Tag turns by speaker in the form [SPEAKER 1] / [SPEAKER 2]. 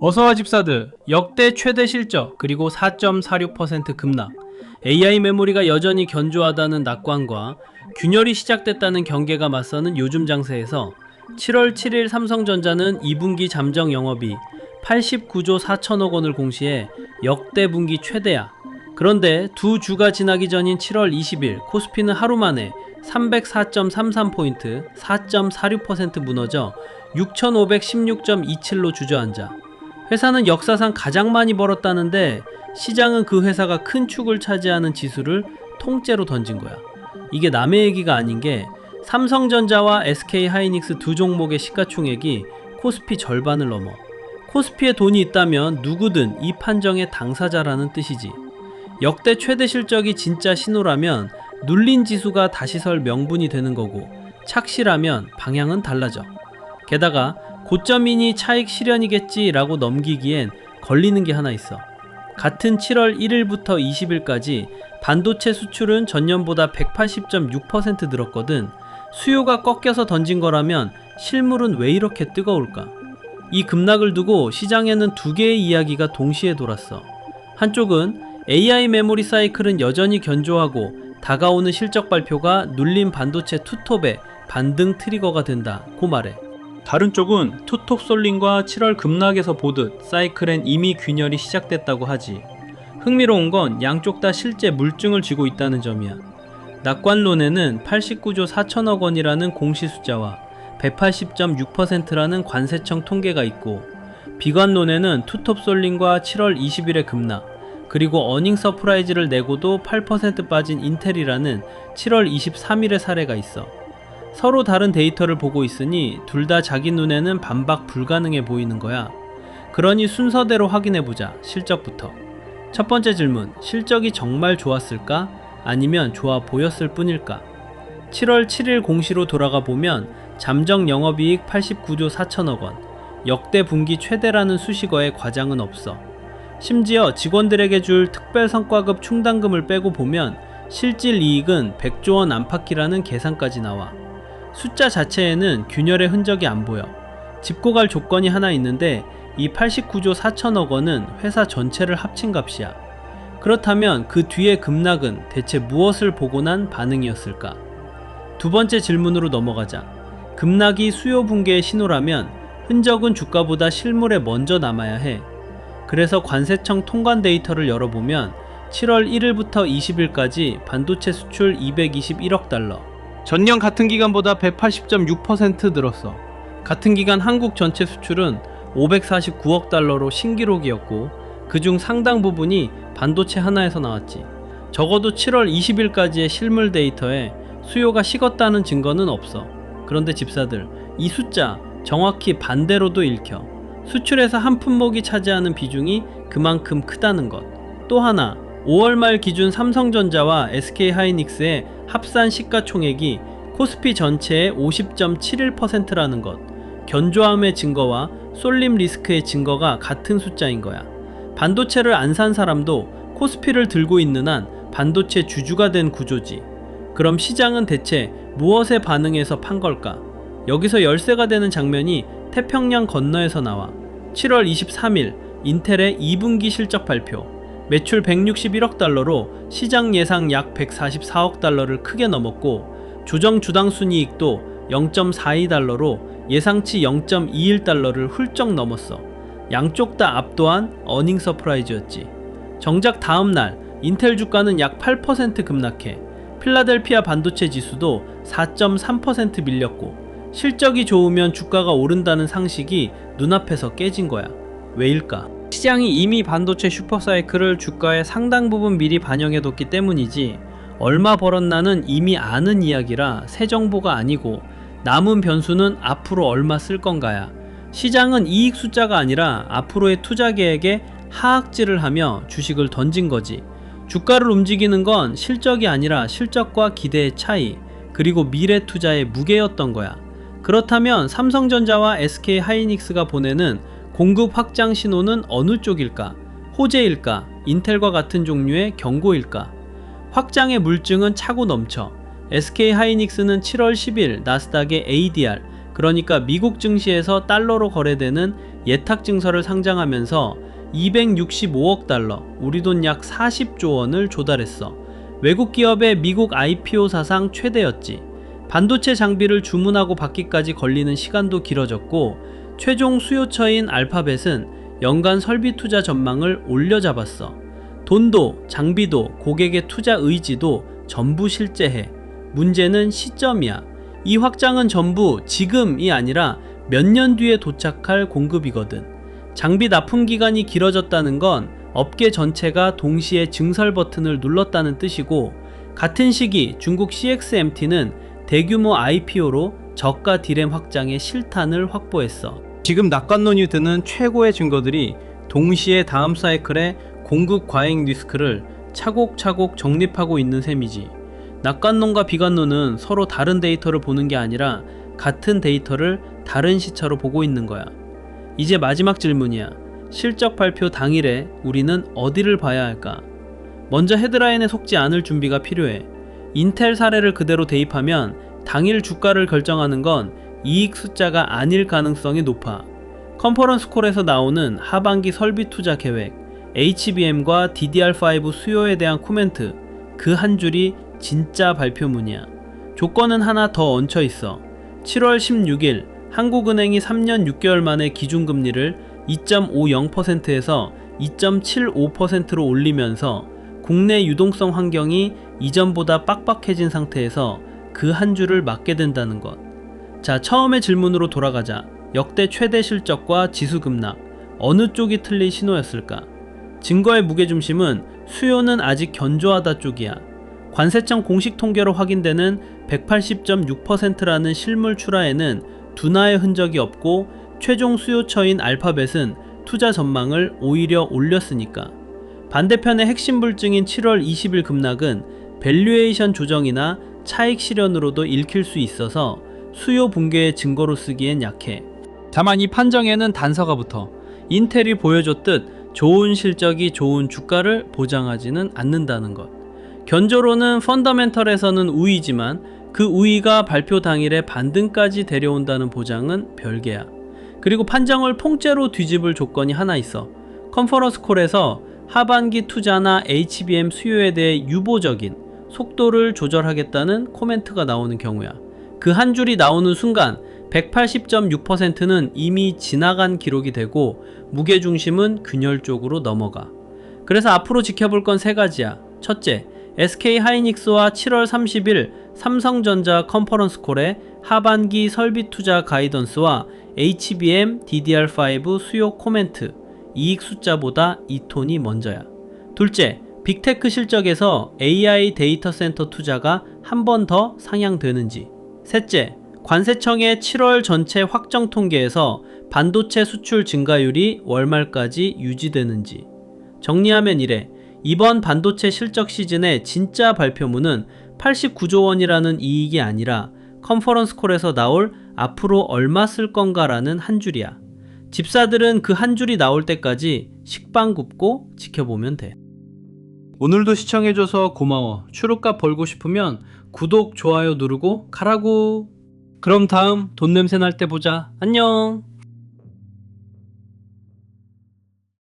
[SPEAKER 1] 어서와 집사들. 역대 최대 실적 그리고 4.46% 급락, AI 메모리가 여전히 견조하다는 낙관과 균열이 시작됐다는 경계가 맞서는 요즘 장세에서 7월 7일 삼성전자는 2분기 잠정 영업이 89조 4천억 원을 공시해 역대 분기 최대야. 그런데 두 주가 지나기 전인 7월 20일 코스피는 하루 만에 304.33포인트 4.46% 무너져 6516.27로 주저앉아 회사는 역사상 가장 많이 벌었다는데 시장은 그 회사가 큰 축을 차지하는 지수를 통째로 던진 거야. 이게 남의 얘기가 아닌 게 삼성전자와 SK하이닉스 두 종목의 시가총액이 코스피 절반을 넘어. 코스피에 돈이 있다면 누구든 이 판정의 당사자라는 뜻이지. 역대 최대 실적이 진짜 신호라면 눌린 지수가 다시 설 명분이 되는 거고, 착실하면 방향은 달라져. 게다가 고점이니 차익 실현이겠지 라고 넘기기엔 걸리는 게 하나 있어. 같은 7월 1일부터 20일까지 반도체 수출은 전년보다 180.6% 늘었거든. 수요가 꺾여서 던진 거라면 실물은 왜 이렇게 뜨거울까? 이 급락을 두고 시장에는 두 개의 이야기가 동시에 돌았어. 한쪽은 AI 메모리 사이클은 여전히 견조하고 다가오는 실적 발표가 눌린 반도체 투톱의 반등 트리거가 된다고 말해. 다른 쪽은 투톱 쏠림과 7월 급락에서 보듯 사이클엔 이미 균열이 시작됐다고 하지. 흥미로운 건 양쪽 다 실제 물증을 쥐고 있다는 점이야. 낙관론에는 89조 4천억 원이라는 공시 숫자와 180.6%라는 관세청 통계가 있고, 비관론에는 투톱 쏠림과 7월 20일의 급락, 그리고 어닝 서프라이즈를 내고도 8% 빠진 인텔이라는 7월 23일의 사례가 있어. 서로 다른 데이터를 보고 있으니 둘 다 자기 눈에는 반박 불가능해 보이는 거야. 그러니 순서대로 확인해보자. 실적부터. 첫 번째 질문, 실적이 정말 좋았을까? 아니면 좋아 보였을 뿐일까? 7월 7일 공시로 돌아가 보면 잠정 영업이익 89조 4천억 원, 역대 분기 최대라는 수식어에 과장은 없어. 심지어 직원들에게 줄 특별성과급 충당금을 빼고 보면 실질 이익은 100조 원 안팎이라는 계산까지 나와. 숫자 자체에는 균열의 흔적이 안 보여. 짚고 갈 조건이 하나 있는데 이 89조 4천억 원은 회사 전체를 합친 값이야. 그렇다면 그 뒤의 급락은 대체 무엇을 보고 난 반응이었을까? 두 번째 질문으로 넘어가자. 급락이 수요 붕괴의 신호라면 흔적은 주가보다 실물에 먼저 남아야 해. 그래서 관세청 통관 데이터를 열어보면 7월 1일부터 20일까지 반도체 수출 221억 달러, 전년 같은 기간보다 180.6% 늘었어. 같은 기간 한국 전체 수출은 549억 달러로 신기록이었고, 그중 상당 부분이 반도체 하나에서 나왔지. 적어도 7월 20일까지의 실물 데이터에 수요가 식었다는 증거는 없어. 그런데 집사들, 이 숫자 정확히 반대로도 읽혀. 수출에서 한 품목이 차지하는 비중이 그만큼 크다는 것. 또 하나, 5월 말 기준 삼성전자와 SK하이닉스의 합산 시가총액이 코스피 전체의 50.71%라는 것. 견조함의 증거와 쏠림 리스크의 증거가 같은 숫자인 거야. 반도체를 안 산 사람도 코스피를 들고 있는 한 반도체 주주가 된 구조지. 그럼 시장은 대체 무엇에 반응해서 판 걸까? 여기서 열쇠가 되는 장면이 태평양 건너에서 나와. 7월 23일 인텔의 2분기 실적 발표. 매출 161억 달러로 시장 예상 약 144억 달러를 크게 넘었고, 조정 주당 순이익도 0.42달러로 예상치 0.21달러를 훌쩍 넘었어. 양쪽 다 압도한 어닝 서프라이즈였지. 정작 다음날 인텔 주가는 약 8% 급락해 필라델피아 반도체 지수도 4.3% 밀렸고, 실적이 좋으면 주가가 오른다는 상식이 눈앞에서 깨진 거야. 왜일까? 시장이 이미 반도체 슈퍼사이클을 주가에 상당 부분 미리 반영해뒀기 때문이지, 얼마 벌었나는 이미 아는 이야기라 새 정보가 아니고 남은 변수는 앞으로 얼마 쓸 건가야. 시장은 이익 숫자가 아니라 앞으로의 투자 계획에 하악질을 하며 주식을 던진 거지. 주가를 움직이는 건 실적이 아니라 실적과 기대의 차이, 그리고 미래 투자의 무게였던 거야. 그렇다면 삼성전자와 SK하이닉스가 보내는 공급 확장 신호는 어느 쪽일까? 호재일까? 인텔과 같은 종류의 경고일까? 확장의 물증은 차고 넘쳐. SK하이닉스는 7월 10일 나스닥의 ADR, 그러니까 미국 증시에서 달러로 거래되는 예탁 증서를 상장하면서 265억 달러, 우리 돈 약 40조 원을 조달했어. 외국 기업의 미국 IPO 사상 최대였지. 반도체 장비를 주문하고 받기까지 걸리는 시간도 길어졌고, 최종 수요처인 알파벳은 연간 설비 투자 전망을 올려잡았어. 돈도 장비도 고객의 투자 의지도 전부 실제해. 문제는 시점이야. 이 확장은 전부 지금이 아니라 몇 년 뒤에 도착할 공급이거든. 장비 납품 기간이 길어졌다는 건 업계 전체가 동시에 증설 버튼을 눌렀다는 뜻이고, 같은 시기 중국 CXMT는 대규모 IPO로 저가 디램 확장의 실탄을 확보했어. 지금 낙관론이 드는 최고의 증거들이 동시에 다음 사이클의 공급 과잉 리스크를 차곡차곡 정립하고 있는 셈이지. 낙관론과 비관론은 서로 다른 데이터를 보는 게 아니라 같은 데이터를 다른 시차로 보고 있는 거야. 이제 마지막 질문이야. 실적 발표 당일에 우리는 어디를 봐야 할까? 먼저 헤드라인에 속지 않을 준비가 필요해. 인텔 사례를 그대로 대입하면 당일 주가를 결정하는 건 이익 숫자가 아닐 가능성이 높아. 컨퍼런스 콜에서 나오는 하반기 설비 투자 계획, HBM과 DDR5 수요에 대한 코멘트, 그 한 줄이 진짜 발표문이야. 조건은 하나 더 얹혀 있어. 7월 16일 한국은행이 3년 6개월 만에 기준금리를 2.50%에서 2.75%로 올리면서 국내 유동성 환경이 이전보다 빡빡해진 상태에서 그 한 줄을 맞게 된다는 것. 자, 처음의 질문으로 돌아가자. 역대 최대 실적과 지수 급락, 어느 쪽이 틀린 신호였을까? 증거의 무게중심은 수요는 아직 견조하다 쪽이야. 관세청 공식 통계로 확인되는 180.6%라는 실물 출하에는 둔화의 흔적이 없고, 최종 수요처인 알파벳은 투자 전망을 오히려 올렸으니까. 반대편의 핵심 불증인 7월 20일 급락은 밸류에이션 조정이나 차익 실현으로도 읽힐 수 있어서 수요 붕괴의 증거로 쓰기엔 약해. 다만 이 판정에는 단서가 붙어. 인텔이 보여줬듯 좋은 실적이 좋은 주가를 보장하지는 않는다는 것. 견조로는 펀더멘털에서는 우위지만 그 우위가 발표 당일에 반등까지 데려온다는 보장은 별개야. 그리고 판정을 통째로 뒤집을 조건이 하나 있어. 컨퍼런스 콜에서 하반기 투자나 HBM 수요에 대해 유보적인 속도를 조절하겠다는 코멘트가 나오는 경우야. 그 한 줄이 나오는 순간 180.6%는 이미 지나간 기록이 되고 무게중심은 균열 쪽으로 넘어가. 그래서 앞으로 지켜볼 건 세 가지야. 첫째, SK하이닉스와 7월 30일 삼성전자 컨퍼런스 콜의 하반기 설비 투자 가이던스와 HBM, DDR5 수요 코멘트, 이익 숫자보다 이 톤이 먼저야. 둘째, 빅테크 실적에서 AI 데이터 센터 투자가 한 번 더 상향되는지. 셋째, 관세청의 7월 전체 확정 통계에서 반도체 수출 증가율이 월말까지 유지되는지. 정리하면 이래. 이번 반도체 실적 시즌의 진짜 발표문은 89조 원이라는 이익이 아니라 컨퍼런스 콜에서 나올 앞으로 얼마 쓸 건가라는 한 줄이야. 집사들은 그 한 줄이 나올 때까지 식빵 굽고 지켜보면 돼. 오늘도 시청해줘서 고마워. 추루값 벌고 싶으면 구독, 좋아요 누르고 가라고. 그럼 다음 돈 냄새 날 때 보자. 안녕.